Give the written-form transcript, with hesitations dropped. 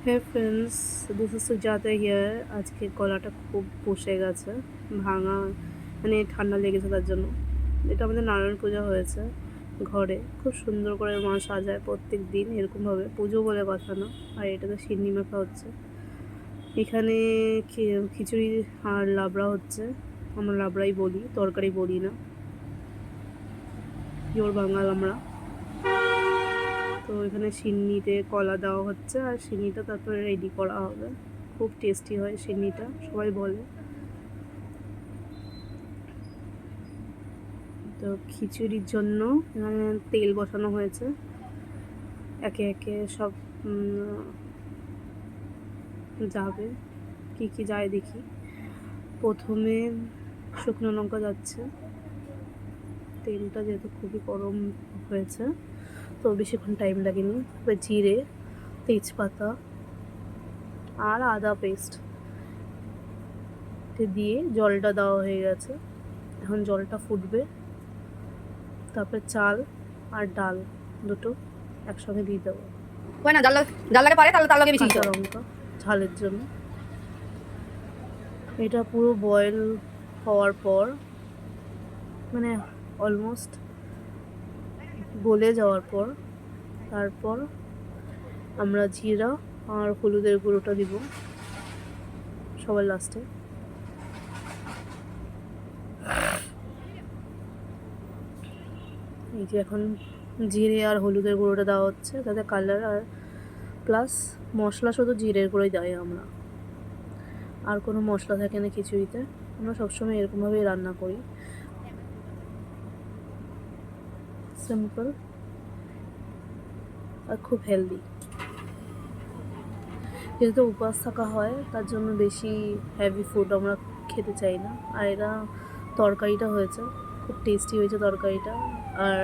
Hey friends, this is Sujata here. আজকে গলাটা খুব বসে গেছে, ভাঙা, মানে ঠান্ডা লেগেছে তার জন্য। এটা আমাদের নারায়ণ পূজা হয়েছে ঘরে, খুব সুন্দর করে মা সাজায় প্রত্যেক দিন এরকমভাবে, পুজো বলে কথা না। আর এটাতে সিন্নি মাখা হচ্ছে, এখানে খিচুড়ি আর লাবড়া হচ্ছে। আমরা লাবড়াই বলি, তরকারি বলি না, পিওর বাঙাল আমরা। তো এখানে সিন্নিতে কলা দেওয়া হচ্ছে আর সিন্নিটা তারপরে রেডি করা হবে। খুব টেস্টি হয় সিন্নিটা, সবাই বলে। তো খিচুড়ির জন্য এখানে তেল বসানো হয়েছে, একে একে সব যাবে, কি কি যায় দেখি। প্রথমে শুকনো লঙ্কা যাচ্ছে, তেলটা যেহেতু খুবই গরম হয়েছে তো বেশিক্ষণ টাইম লাগেনি। তারপরে জিরে, তেজপাতা আর আদা পেস্ট দিয়ে জলটা দেওয়া হয়ে গেছে। এখন জলটা ফুটবে, তারপরে চাল আর ডাল দুটো একসঙ্গে দিয়ে দেবো। না জাল লাগে পারে, তাহলে তার লগে বেশি কাঁচা লঙ্কা ঝালের জন্য। এটা পুরো বয়েল হওয়ার পর, মানে অলমোস্ট গলে যাওয়ার পর, তারপর আমরা জিরা আর হলুদের গুঁড়োটা দিব সবার লাস্টে। এই যে এখন জিরে আর হলুদের গুঁড়োটা দেওয়া হচ্ছে, তাতে কালার আর প্লাস মশলা শুধু জিরের গুঁড়োই দেয় আমরা, আর কোনো মশলা থাকে না খিচুড়িতে। আমরা সবসময় এরকমভাবেই রান্না করি, সিম্পল আর খুব হেলদি। যেহেতু উপবাস থাকা হয় তার জন্য বেশি হেভি ফুড আমরা খেতে চাই না। আর এটা তরকারিটা হয়েছে, খুব টেস্টি হয়েছে তরকারিটা। আর